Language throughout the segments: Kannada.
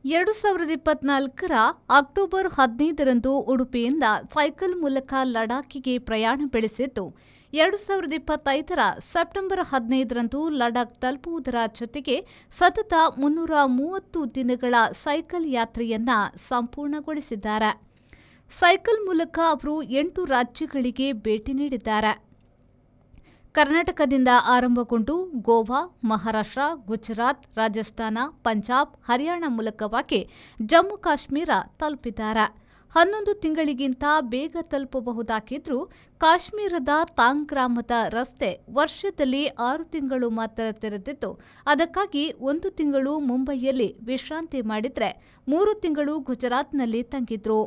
2024ರ ಅಕ್ಟೋಬರ್ 15ರಂದು ಉಡುಪಿಯಿಂದ ಸೈಕಲ್ ಮೂಲಕ ಲಡಾಖ್ಗೆ ಪ್ರಯಾಣ ಬೆಳೆಸಿದ್ದು 2025ರ ಸೆಪ್ಟೆಂಬರ್ 15ರಂದು ಲಡಾಖ್ ತಲುಪುವುದರ ಜೊತೆಗೆ ಸತತ 330 ದಿನಗಳ ಸೈಕಲ್ ಯಾತ್ರೆಯನ್ನ ಸಂಪೂರ್ಣಗೊಳಿಸಿದ್ದಾರೆ. ಸೈಕಲ್ ಮೂಲಕ ಅವರು 8 ರಾಜ್ಯಗಳಿಗೆ ಭೇಟಿ ನೀಡಿದ್ದಾರೆ. ಕರ್ನಾಟಕದಿಂದ ಆರಂಭಗೊಂಡು ಗೋವಾ, ಮಹಾರಾಷ್ಟ್ರ, ಗುಜರಾತ್, ರಾಜಸ್ಥಾನ, ಪಂಜಾಬ್, ಹರಿಯಾಣ ಮೂಲಕವಾಗಿ ಜಮ್ಮು ಕಾಶ್ಮೀರ ತಲುಪಿದ್ದಾರೆ. 11 ತಿಂಗಳಿಗಿಂತ ಬೇಗ ತಲುಪಬಹುದಾಗಿದ್ರೂ ಕಾಶ್ಮೀರದ ತಾಂಗ್ ಗ್ರಾಮದ ರಸ್ತೆ ವರ್ಷದಲ್ಲಿ 6 ತಿಂಗಳು ಮಾತ್ರ ತೆರೆದಿದ್ದು, ಅದಕ್ಕಾಗಿ 1 ತಿಂಗಳು ಮುಂಬೈಯಲ್ಲಿ ವಿಶ್ರಾಂತಿ ಮಾಡಿದ್ರೆ 3 ತಿಂಗಳು ಗುಜರಾತ್ನಲ್ಲಿ ತಂಗಿದ್ರು.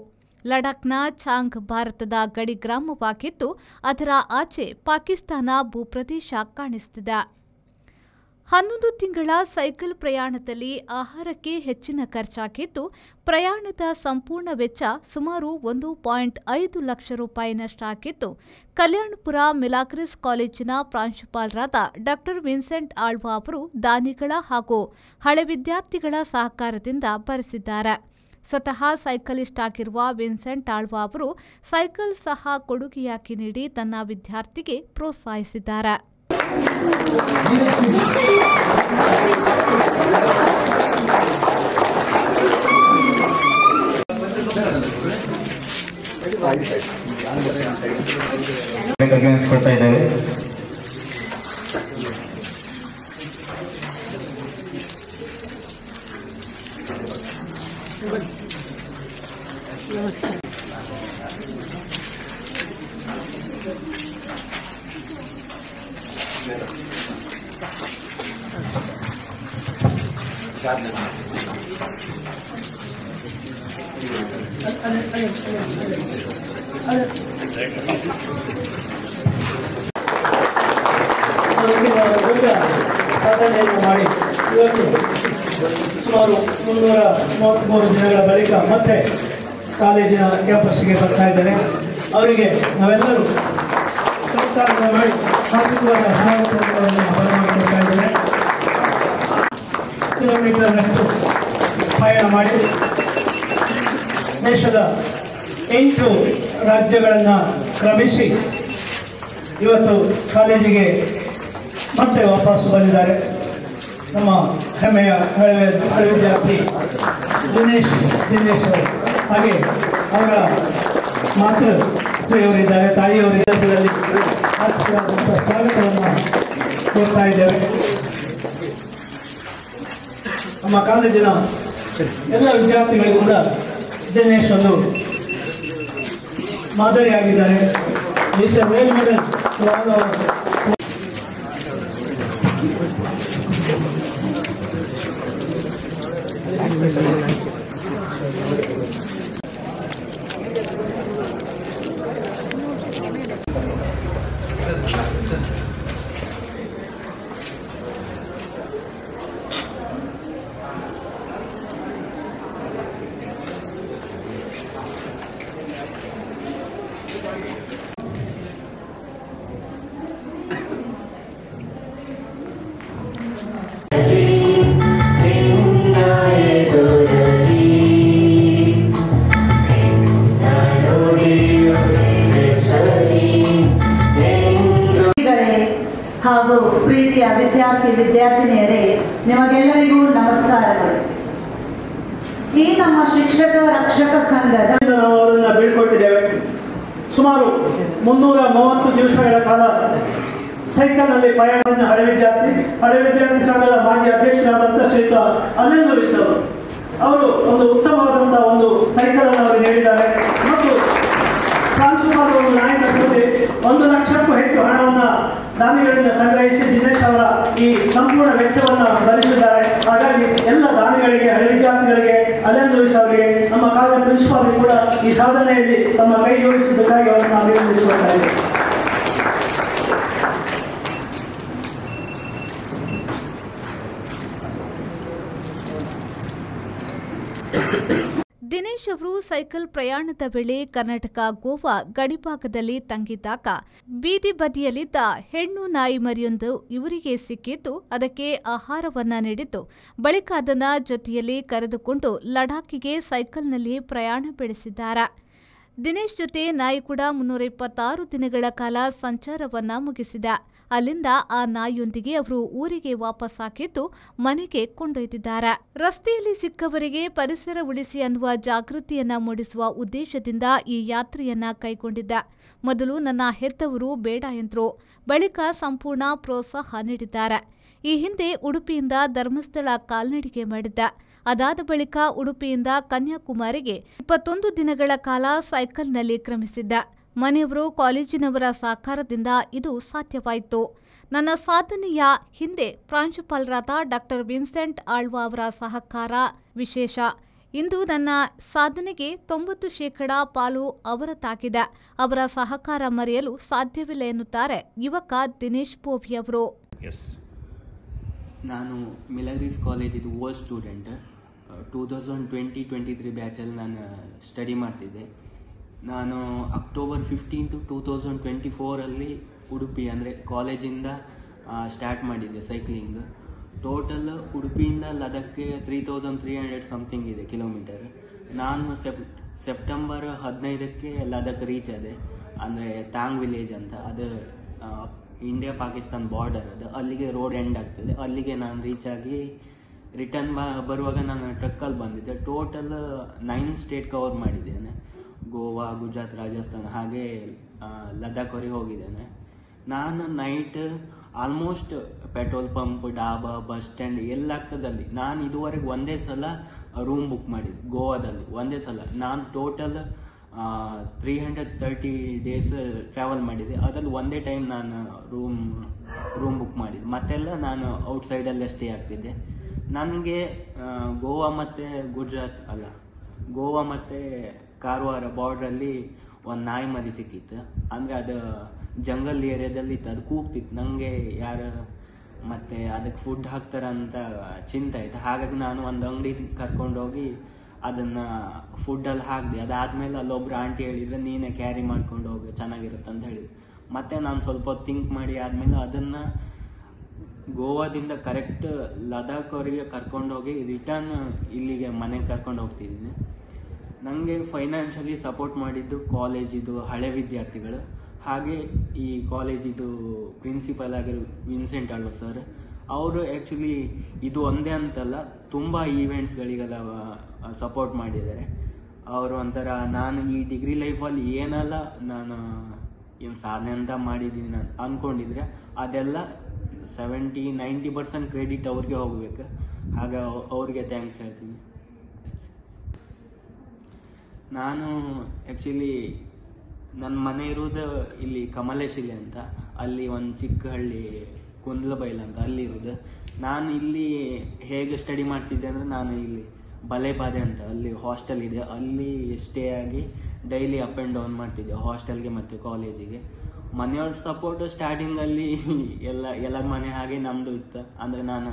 ಲಡಾಖ್ನ ಚಾಂಗ್ ಭಾರತದ ಗಡಿ ಗ್ರಾಮವಾಗಿದ್ದು, ಅದರ ಆಚೆ ಪಾಕಿಸ್ತಾನ ಭೂಪ್ರದೇಶ ಕಾಣಿಸುತ್ತಿದೆ. 11 ತಿಂಗಳ ಸೈಕಲ್ ಪ್ರಯಾಣದಲ್ಲಿ ಆಹಾರಕ್ಕೆ ಹೆಚ್ಚಿನ ಖರ್ಚಾಗಿದ್ದು, ಪ್ರಯಾಣದ ಸಂಪೂರ್ಣ ವೆಚ್ಚ ಸುಮಾರು 1.5 ಲಕ್ಷ ರೂಪಾಯಿನಷ್ಟಾಗಿದ್ದು, ಕಲ್ಯಾಣಪುರ ಮಿಲಾಗ್ರಿಸ್ ಕಾಲೇಜಿನ ಪ್ರಾಂಶುಪಾಲರಾದ ಡಾ ವಿನ್ಸೆಂಟ್ ಆಳ್ವಾ ಅವರು ದಾನಿಗಳ ಹಾಗೂ ಹಳೆ ವಿದ್ಯಾರ್ಥಿಗಳ ಸಹಕಾರದಿಂದ ಭರಿಸಿದ್ದಾರೆ. ಸ್ವತಃ ಸೈಕಲಿಸ್ಟ್ ಆಗಿರುವ ವಿನ್ಸೆಂಟ್ ಆಳ್ವಾ ಅವರು ಸೈಕಲ್ ಸಹ ಕೊಡುಗೆಯಾಗಿ ನೀಡಿ ತನ್ನ ವಿದ್ಯಾರ್ಥಿಗೆ ಪ್ರೋತ್ಸಾಹಿಸಿದ್ದಾರೆ. ಮಾಡಿ ಇವತ್ತು ಸುಮಾರು 333 ದಿನಗಳ ಬಳಿಕ ಮತ್ತೆ ಕಾಲೇಜಿನ ಕ್ಯಾಂಪಸ್ಗೆ ಬರ್ತಾ ಇದ್ದಾರೆ. ಅವರಿಗೆ ನಾವೆಲ್ಲರೂ ಸಹಕಾರ ಮಾಡಿ ಸಾಂಸ್ಕೃತಿಕ ಸಹಾಯವನ್ನು ಬರಮಾಡಿಕೊಡ್ತಾ ಇದ್ದೇವೆ. ಕಿಲೋಮೀಟರ್ನಷ್ಟು ಪಯಣ ಮಾಡಿ ದೇಶದ 8 ರಾಜ್ಯಗಳನ್ನು ಕ್ರಮಿಸಿ ಇವತ್ತು ಕಾಲೇಜಿಗೆ ಮತ್ತೆ ವಾಪಸ್ಸು ಬಂದಿದ್ದಾರೆ. ನಮ್ಮ ಹೆಮ್ಮೆಯ ಹಳೆ ವಿದ್ಯಾರ್ಥಿ ದಿನೇಶ್ ಅವರು, ಹಾಗೆ ಅವರ ಮಾತೃಶ್ರೀಯವರಿದ್ದಾರೆ, ತಾಯಿಯವರ ವಿದ್ಯಾರ್ಥಿಗಳಲ್ಲಿ ಸ್ವಾಗತವನ್ನು ಕೋರ್ತಾ ಇದ್ದೇವೆ. ನಮ್ಮ ಕಾಲೇಜಿನ ಎಲ್ಲ ವಿದ್ಯಾರ್ಥಿಗಳಿಗೂ ಕೂಡ ದಿನೇಶ್ ಒಂದು ಮಾದರಿಯಾಗಿದ್ದಾರೆ. Is a role model to all our. ಹಾಗೂ ಪ್ರೀತಿಯ ವಿದ್ಯಾರ್ಥಿನಿಯರೇ, ನಿಮಗೆಲ್ಲರಿಗೂ ನಮಸ್ಕಾರಗಳು. ಈ ನಮ್ಮ ಶಿಕ್ಷಕ ರಕ್ಷಕ ಸಂಘದ ನಾವು ಅವರನ್ನ ಬೀಳ್ಕೊಟ್ಟಿದ್ದೇವೆ. ಸುಮಾರು 330 ದಿವಸಗಳ ಕಾಲ ಸೈಕಲ್ನಲ್ಲಿ ಪಯಣ. ಹಳೆ ವಿದ್ಯಾರ್ಥಿ ಸಂಘದ ಮಾಜಿ ಅಧ್ಯಕ್ಷರಾದಂಥ ಶ್ರೀಯುತ ಅನಿಲ್ ಲೂಯಿಸ್ ಅವರು ಒಂದು ಉತ್ತಮವಾದಂತಹ ಒಂದು ಸೈಕಲ್ ಅನ್ನು ಅವರು ನೀಡಿದ್ದಾರೆ. ಮತ್ತು ಪ್ರಾಂಶುಪಾಲರ ಒಂದು ನಾಯಕತ್ವದಲ್ಲಿ 1 ಲಕ್ಷಕ್ಕೂ ಹೆಚ್ಚು ಹಣವನ್ನು ದಾನಿಗಳಿಂದ ಸಂಗ್ರಹಿಸಿ ದಿನೇಶ್ ಅವರ ಈ ಸಂಪೂರ್ಣ ವೆಚ್ಚವನ್ನು ಭರಿಸಿದ್ದಾರೆ. ಹಾಗಾಗಿ ಎಲ್ಲ ದಾನಿಗಳಿಗೆ, ಹಳೆ ವಿದ್ಯಾರ್ಥಿಗಳಿಗೆ, ಅನಿಲ್ ಲೂಯಿಸ್ ಅವರಿಗೆ, ನಮ್ಮ ಕಾಲೇಜ್ ಪ್ರಿನ್ಸಿಪಾಲ್ ಕೂಡ ಈ ಸಾಧನೆಯಲ್ಲಿ ತಮ್ಮ ಕೈ ಜೋಡಿಸಿದ್ದಕ್ಕಾಗಿ ಅವರನ್ನು ಅಭಿನಂದಿಸಿಕೊಳ್ತಾ ಇದ್ದೇವೆ. ದಿನೇಶ್ ಅವರು ಸೈಕಲ್ ಪ್ರಯಾಣದ ವೇಳೆ ಕರ್ನಾಟಕ ಗೋವಾ ಗಡಿಭಾಗದಲ್ಲಿ ತಂಗಿದ್ದಾಗ ಬೀದಿ ಬದಿಯಲ್ಲಿದ್ದ ಹೆಣ್ಣು ನಾಯಿ ಮರಿಯೊಂದು ಇವರಿಗೆ ಸಿಕ್ಕಿದ್ದು ಅದಕ್ಕೆ ಆಹಾರವನ್ನ ನೀಡಿದ್ದು ಬಳಿಕ ಅದನ್ನ ಜೊತೆಯಲ್ಲಿ ಕರೆದುಕೊಂಡು ಲಡಾಖಿಗೆ ಸೈಕಲ್ನಲ್ಲಿ ಪ್ರಯಾಣ ಬೆಳೆಸಿದ್ದಾರೆ. ದಿನೇಶ್ ಜೊತೆ ನಾಯಿ ಕೂಡ 326 ದಿನಗಳ ಕಾಲ ಸಂಚಾರವನ್ನ ಮುಗಿಸಿದೆ. ಅಲ್ಲಿಂದ ಆ ನಾಯಿಯೊಂದಿಗೆ ಅವರು ಊರಿಗೆ ವಾಪಸ್ ಹಾಕಿದ್ದು ಮನೆಗೆ ಕೊಂಡೊಯ್ದಿದ್ದಾರೆ. ರಸ್ತೆಯಲ್ಲಿ ಸಿಕ್ಕವರಿಗೆ ಪರಿಸರ ಉಳಿಸಿ ಅನ್ನುವ ಜಾಗೃತಿಯನ್ನ ಮೂಡಿಸುವ ಉದ್ದೇಶದಿಂದ ಈ ಯಾತ್ರೆಯನ್ನ ಕೈಗೊಂಡಿದ್ದೆ. ಮೊದಲು ನನ್ನ ಹೆತ್ತವರು ಬೇಡ ಎಂದ್ರು, ಬಳಿಕ ಸಂಪೂರ್ಣ ಪ್ರೋತ್ಸಾಹ ನೀಡಿದ್ದಾರೆ. ಈ ಹಿಂದೆ ಉಡುಪಿಯಿಂದ ಧರ್ಮಸ್ಥಳ ಕಾಲ್ನಡಿಗೆ ಮಾಡಿದ್ದೆ. ಅದಾದ ಬಳಿಕ ಉಡುಪಿಯಿಂದ ಕನ್ಯಾಕುಮಾರಿಗೆ 21 ದಿನಗಳ ಕಾಲ ಸೈಕಲ್ನಲ್ಲಿ ಕ್ರಮಿಸಿದ್ದೆ. ಮನೆಯವರು, ಕಾಲೇಜಿನವರ ಸಹಕಾರದಿಂದ ಇದು ಸಾಧ್ಯವಾಯಿತು. ನನ್ನ ಸಾಧನೆಯ ಹಿಂದೆ ಪ್ರಾಂಶುಪಾಲರಾದ ಡಾಕ್ಟರ್ ವಿನ್ಸೆಂಟ್ ಆಳ್ವಾ ಅವರ ಸಹಕಾರ ವಿಶೇಷ. ಇಂದು ನನ್ನ ಸಾಧನೆಗೆ 90% ಪಾಲು ಅವರದ್ದಾಗಿದೆ. ಅವರ ಸಹಕಾರ ಮರೆಯಲು ಸಾಧ್ಯವಿಲ್ಲ ಎನ್ನುತ್ತಾರೆ ಯುವಕ ದಿನೇಶ್ ಪೋವಿ ಅವರು. ನಾನು ಮಿಲಗ್ರೀಸ್ ಕಾಲೇಜಿದು ಓಲ್ಡ್ ಸ್ಟೂಡೆಂಟ್. 2020-23 ಬ್ಯಾಚಲ್ಲಿ ನಾನು ಸ್ಟಡಿ ಮಾಡ್ತಿದ್ದೆ. ನಾನು ಅಕ್ಟೋಬರ್ 15, 2024 ಉಡುಪಿ ಅಂದರೆ ಕಾಲೇಜಿಂದ ಸ್ಟಾರ್ಟ್ ಮಾಡಿದ್ದೆ ಸೈಕ್ಲಿಂಗ್. ಟೋಟಲ್ ಉಡುಪಿಯಿಂದ ಲಡಾಖ್ಗೆ 3300 ಸಮಥಿಂಗ್ ಇದೆ ಕಿಲೋಮೀಟರ್. ನಾನು ಸೆಪ್ಟೆಂಬರ್ 15ಕ್ಕೆ ಲಡಾಖ್ ರೀಚ್ ಆದೆ. ಅಂದರೆ ತಾಂಗ್ ವಿಲೇಜ್ ಅಂತ, ಅದು ಇಂಡಿಯಾ ಪಾಕಿಸ್ತಾನ್ ಬಾರ್ಡರ್, ಅದು ಅಲ್ಲಿಗೆ ರೋಡ್ ಎಂಡ್ ಆಗ್ತದೆ. ಅಲ್ಲಿಗೆ ನಾನು ರೀಚ್ ಆಗಿ ರಿಟರ್ನ್ ಬರುವಾಗ ನಾನು ಟ್ರಕ್ಕಲ್ಲಿ ಬಂದಿದ್ದೆ. ಟೋಟಲ್ 9 ಸ್ಟೇಟ್ ಕವರ್ ಮಾಡಿದ್ದೇನೆ. ಗೋವಾ, ಗುಜರಾತ್, ರಾಜಸ್ಥಾನ್ ಹಾಗೆ ಲಡಾಖ್ವರೆಗೆ ಹೋಗಿದ್ದೇನೆ. ನಾನು night almost petrol pump, dhaba, bus stand ಎಲ್ಲಾಗ್ತದಲ್ಲಿ ನಾನು ಇದುವರೆಗೆ ಒಂದೇ ಸಲ ರೂಮ್ ಬುಕ್ ಮಾಡಿದ್ದೆ ಗೋವಾದಲ್ಲಿ. ಒಂದೇ ಸಲ ನಾನು ಟೋಟಲ್ 330 ಡೇಸ್ ಟ್ರಾವೆಲ್ ಮಾಡಿದ್ದೆ. ಅದರಲ್ಲಿ ಒಂದೇ ಟೈಮ್ ನಾನು ರೂಮ್ ಬುಕ್ ಮಾಡಿದ್ದೆ. ಮತ್ತೆಲ್ಲ ನಾನು ಔಟ್ಸೈಡಲ್ಲೇ ಸ್ಟೇ ಆಗ್ತಿದ್ದೆ. ನನಗೆ ಗೋವಾ ಮತ್ತು ಕಾರವಾರ ಬಾರ್ಡ್ರಲ್ಲಿ ಒಂದು ನಾಯಿ ಮರಿ ಸಿಕ್ಕಿತ್ತು. ಅಂದರೆ ಅದು ಜಂಗಲ್ ಏರಿಯಾದಲ್ಲಿ ಇತ್ತು. ಅದು ಕೂಗ್ತಿತ್ತು. ನನಗೆ ಯಾರು ಮತ್ತು ಅದಕ್ಕೆ ಫುಡ್ ಹಾಕ್ತಾರಂತ ಚಿಂತೆ ಆಯಿತು. ಹಾಗಾಗಿ ನಾನು ಒಂದು ಅಂಗಡಿ ಕರ್ಕೊಂಡೋಗಿ ಅದನ್ನು ಫುಡ್ಡಲ್ಲಿ ಹಾಕಿದೆ. ಅದಾದಮೇಲೆ ಅಲ್ಲೊಬ್ರು ಆಂಟಿ ಹೇಳಿದರೆ ನೀನೇ ಕ್ಯಾರಿ ಮಾಡ್ಕೊಂಡು ಹೋಗಿ ಚೆನ್ನಾಗಿರುತ್ತೆ ಅಂತ ಹೇಳಿದ್ರು. ಮತ್ತು ನಾನು ಸ್ವಲ್ಪ ಥಿಂಕ್ ಮಾಡಿ ಆದಮೇಲೆ ಅದನ್ನು ಗೋವಾದಿಂದ ಕರೆಕ್ಟ್ ಲಡಾಖ್ವರೆಗೆ ಕರ್ಕೊಂಡೋಗಿ ರಿಟರ್ನ್ ಇಲ್ಲಿಗೆ ಮನೆಗೆ ಕರ್ಕೊಂಡು ಹೋಗ್ತಿದ್ದೀನಿ. ನನಗೆ ಫೈನಾನ್ಷಿಯಲಿ ಸಪೋರ್ಟ್ ಮಾಡಿದ್ದು ಕಾಲೇಜಿದು ಹಳೆ ವಿದ್ಯಾರ್ಥಿಗಳು, ಹಾಗೆ ಈ ಕಾಲೇಜಿದು ಪ್ರಿನ್ಸಿಪಲ್ ಆಗಿರೋ ವಿನ್ಸೆಂಟ್ ಆಳ್ವಾ ಸರ್. ಅವರು ಆ್ಯಕ್ಚುಲಿ ಇದು ಒಂದೇ ಅಂತಲ್ಲ, ತುಂಬ ಈವೆಂಟ್ಸ್ಗಳಿಗೆಲ್ಲ ಸಪೋರ್ಟ್ ಮಾಡಿದ್ದಾರೆ. ಅವರು ಒಂಥರ ನಾನು ಈ ಡಿಗ್ರಿ ಲೈಫಲ್ಲಿ ಏನೆಲ್ಲ ನಾನು ಏನು ಸಾಧನೆ ಅಂತ ಮಾಡಿದ್ದೀನಿ ನಾನು ಅಂದ್ಕೊಂಡಿದ್ರೆ ಅದೆಲ್ಲ 70-90% ಕ್ರೆಡಿಟ್ ಅವ್ರಿಗೆ ಹೋಗ್ಬೇಕು. ಹಾಗೆ ಅವ್ರಿಗೆ ಥ್ಯಾಂಕ್ಸ್ ಹೇಳ್ತೀನಿ. ನಾನು ಆ್ಯಕ್ಚುಲಿ ನನ್ನ ಮನೆ ಇರೋದು ಇಲ್ಲಿ ಕಮಲೇಶಿಲೆ ಅಂತ, ಅಲ್ಲಿ ಒಂದು ಚಿಕ್ಕ ಹಳ್ಳಿ ಕುಂದ್ಲಬೈಲ್ ಅಂತ ಅಲ್ಲಿರೋದು. ನಾನು ಇಲ್ಲಿ ಹೇಗೆ ಸ್ಟಡಿ ಮಾಡ್ತಿದ್ದೆ ಅಂದರೆ, ನಾನು ಇಲ್ಲಿ ಬಲೆಪಾದೆ ಅಂತ ಅಲ್ಲಿ ಹಾಸ್ಟೆಲ್ ಇದೆ, ಅಲ್ಲಿ ಸ್ಟೇ ಆಗಿ ಡೈಲಿ ಅಪ್ ಆ್ಯಂಡ್ ಡೌನ್ ಮಾಡ್ತಿದ್ದೆ ಹಾಸ್ಟೆಲ್ಗೆ ಮತ್ತು ಕಾಲೇಜಿಗೆ. ಮನೆಯವ್ರ ಸಪೋರ್ಟು ಸ್ಟಾರ್ಟಿಂಗಲ್ಲಿ ಎಲ್ಲ ಮನೆ ಹಾಗೆ ನಮ್ಮದು ಇತ್ತು. ಅಂದರೆ ನಾನು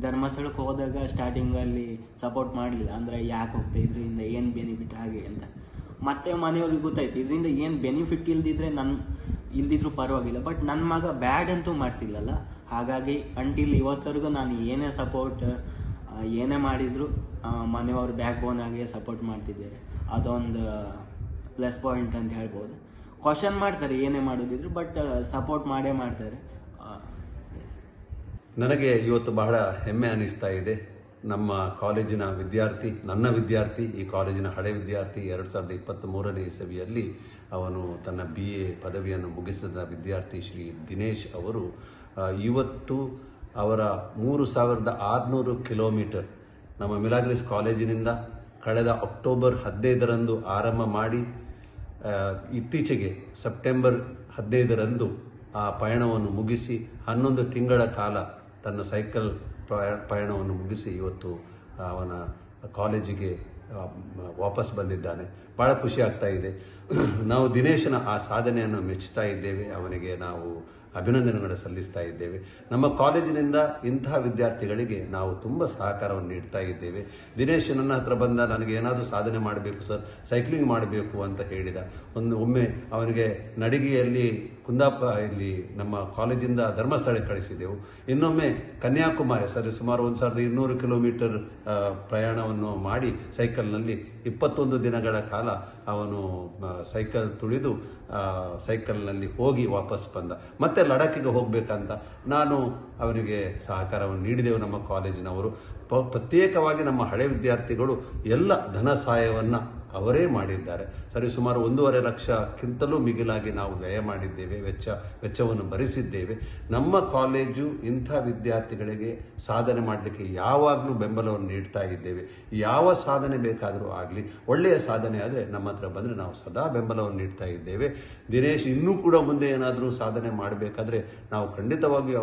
ಧರ್ಮಸ್ಥಳಕ್ಕೆ ಹೋದಾಗ ಸ್ಟಾರ್ಟಿಂಗಲ್ಲಿ ಸಪೋರ್ಟ್ ಮಾಡಲಿಲ್ಲ. ಅಂದರೆ ಯಾಕೆ ಹೋಗ್ತಾ ಇದರಿಂದ ಏನು ಬೆನಿಫಿಟ್ ಹಾಗೆ ಅಂತ. ಮತ್ತೆ ಮನೆಯವ್ರಿಗೆ ಗೊತ್ತಾಯ್ತು ಇದರಿಂದ ಏನು ಬೆನಿಫಿಟ್ ಇಲ್ದಿದ್ರು ಪರವಾಗಿಲ್ಲ, ಬಟ್ ನನ್ನ ಮಗ ಬ್ಯಾಡ್ ಅಂತೂ ಮಾಡ್ತಿಲ್ಲಲ್ಲ. ಹಾಗಾಗಿ ಅಂಟಿಲ್ ಇವತ್ತರೆಗೂ ನಾನು ಏನೇ ಸಪೋರ್ಟ್ ಏನೇ ಮಾಡಿದ್ರು ಮನೆಯವ್ರು ಬ್ಯಾಕ್ ಬೋನ್ ಆಗಿ ಸಪೋರ್ಟ್ ಮಾಡ್ತಿದ್ದಾರೆ. ಅದೊಂದು ಪ್ಲಸ್ ಪಾಯಿಂಟ್ ಅಂತ ಹೇಳ್ಬೋದು. ಕ್ವಶನ್ ಮಾಡ್ತಾರೆ ಏನೇ ಮಾಡೋದಿದ್ರು, ಬಟ್ ಸಪೋರ್ಟ್ ಮಾಡೇ ಮಾಡ್ತಾರೆ. ನನಗೆ ಇವತ್ತು ಬಹಳ ಹೆಮ್ಮೆ ಅನ್ನಿಸ್ತಾ ಇದೆ. ನಮ್ಮ ಕಾಲೇಜಿನ ವಿದ್ಯಾರ್ಥಿ, ನನ್ನ ವಿದ್ಯಾರ್ಥಿ, ಈ ಕಾಲೇಜಿನ ಹಳೆ ವಿದ್ಯಾರ್ಥಿ, 2023ನೇ ಇಸವಿಯಲ್ಲಿ ಅವನು ತನ್ನ BA ಪದವಿಯನ್ನು ಮುಗಿಸಿದ ವಿದ್ಯಾರ್ಥಿ ಶ್ರೀ ದಿನೇಶ್ ಅವರು ಇವತ್ತು ಅವರ 3600 ಕಿಲೋಮೀಟರ್ ನಮ್ಮ ಮಿಲಾಗ್ರೀಸ್ ಕಾಲೇಜಿನಿಂದ ಕಳೆದ ಅಕ್ಟೋಬರ್ 15ರಂದು ಆರಂಭ ಮಾಡಿ ಇತ್ತೀಚೆಗೆ ಸೆಪ್ಟೆಂಬರ್ 15ರಂದು ಆ ಪಯಣವನ್ನು ಮುಗಿಸಿ 11 ತಿಂಗಳ ಕಾಲ ತನ್ನ ಸೈಕಲ್ ಪಯಣವನ್ನು ಮುಗಿಸಿ ಇವತ್ತು ಅವನ ಕಾಲೇಜಿಗೆ ವಾಪಸ್ ಬಂದಿದ್ದಾನೆ. ಭಾಳ ಖುಷಿ ಆಗ್ತಾ ಇದೆ. ನಾವು ದಿನೇಶನ ಆ ಸಾಧನೆಯನ್ನು ಮೆಚ್ಚುತ್ತಾ ಇದ್ದೇವೆ. ಅವನಿಗೆ ನಾವು ಅಭಿನಂದನೆಗಳನ್ನು ಸಲ್ಲಿಸ್ತಾ ಇದ್ದೇವೆ. ನಮ್ಮ ಕಾಲೇಜಿನಿಂದ ಇಂತಹ ವಿದ್ಯಾರ್ಥಿಗಳಿಗೆ ನಾವು ತುಂಬ ಸಹಕಾರವನ್ನು ನೀಡ್ತಾ ಇದ್ದೇವೆ. ದಿನೇಶ್ ನನ್ನ ಹತ್ರ ಬಂದ, ನನಗೆ ಏನಾದರೂ ಸಾಧನೆ ಮಾಡಬೇಕು ಸರ್, ಸೈಕ್ಲಿಂಗ್ ಮಾಡಬೇಕು ಅಂತ ಹೇಳಿದ. ಒಮ್ಮೆ ಅವನಿಗೆ ನಡಿಗೆಯಲ್ಲಿ ಇಲ್ಲಿ ನಮ್ಮ ಕಾಲೇಜಿಂದ ಧರ್ಮಸ್ಥಳಕ್ಕೆ ಕಳಿಸಿದೆವು. ಇನ್ನೊಮ್ಮೆ ಕನ್ಯಾಕುಮಾರಿ ಸುಮಾರು 1200 ಕಿಲೋಮೀಟರ್ ಪ್ರಯಾಣವನ್ನು ಮಾಡಿ ಸೈಕಲ್ನಲ್ಲಿ 21 ದಿನಗಳ ಕಾಲ ಅವನು ಸೈಕಲ್ ತುಳಿದು ಸೈಕಲ್ನಲ್ಲಿ ಹೋಗಿ ವಾಪಸ್ ಬಂದ. ಮತ್ತೆ ಲಡಾಖಿಗೆ ಹೋಗಬೇಕಂತ ನಾನು ಅವನಿಗೆ ಸಹಕಾರವನ್ನು ನೀಡಿದೆವು. ನಮ್ಮ ಕಾಲೇಜಿನವರು ಪ್ರತ್ಯೇಕವಾಗಿ ನಮ್ಮ ಹಳೆ ವಿದ್ಯಾರ್ಥಿಗಳು ಎಲ್ಲ ಧನ ಸಹಾಯವನ್ನು ಅವರೇ ಮಾಡಿದ್ದಾರೆ. ಸುಮಾರು 1.5 ಲಕ್ಷಕ್ಕಿಂತಲೂ ಮಿಗಿಲಾಗಿ ನಾವು ವ್ಯಯ ಮಾಡಿದ್ದೇವೆ, ವೆಚ್ಚವನ್ನು ಭರಿಸಿದ್ದೇವೆ. ನಮ್ಮ ಕಾಲೇಜು ಇಂಥ ವಿದ್ಯಾರ್ಥಿಗಳಿಗೆ ಸಾಧನೆ ಮಾಡಲಿಕ್ಕೆ ಯಾವಾಗಲೂ ಬೆಂಬಲವನ್ನು ನೀಡ್ತಾ ಇದ್ದೇವೆ. ಯಾವ ಸಾಧನೆ ಬೇಕಾದರೂ ಆಗಲಿ, ಒಳ್ಳೆಯ ಸಾಧನೆ ಆದರೆ ನಮ್ಮ ಹತ್ರ ಬಂದರೆ ನಾವು ಸದಾ ಬೆಂಬಲವನ್ನು ನೀಡ್ತಾ ಇದ್ದೇವೆ. ದಿನೇಶ್ ಇನ್ನೂ ಕೂಡ ಮುಂದೆ ಏನಾದರೂ ಸಾಧನೆ ಮಾಡಬೇಕಾದ್ರೆ ನಾವು ಖಂಡಿತವಾಗಿ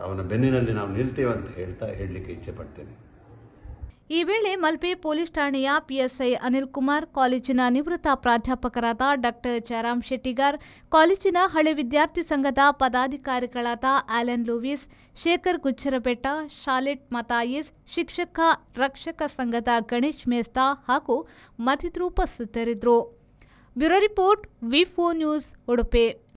ಅವನ ಬೆನ್ನಿನಲ್ಲಿ ನಾವು ನಿಲ್ತೇವೆ ಅಂತ ಹೇಳಲಿಕ್ಕೆ ಇಚ್ಛೆ ಪಡ್ತೇನೆ. ಈ ವೇಳೆ ಮಲ್ಪೆ ಪೊಲೀಸ್ ಠಾಣೆಯ ಪಿಎಸ್ಐ ಅನಿಲ್ ಕುಮಾರ್, ಕಾಲೇಜಿನ ನಿವೃತ್ತ ಪ್ರಾಧ್ಯಾಪಕರಾದ ಡಾಕ್ಟರ್ ಜಯರಾಮ್ ಶೆಟ್ಟಿಗಾರ್, ಕಾಲೇಜಿನ ಹಳೆ ವಿದ್ಯಾರ್ಥಿ ಸಂಘದ ಪದಾಧಿಕಾರಿಗಳಾದ Alan Lewis, Shekhar Gujjarbetta, Charlotte Mathias, ಶಿಕ್ಷಕ ರಕ್ಷಕ ಸಂಘದ ಗಣೇಶ್ ಮೇಸ್ತಾ ಹಾಗೂ ಮತ್ತಿತರರು ಉಪಸ್ಥಿತರಿದ್ದರು. ಬ್ಯೂರೋ ರಿಪೋರ್ಟ್, ವಿ4 ನ್ಯೂಸ್, ಉಡುಪಿ.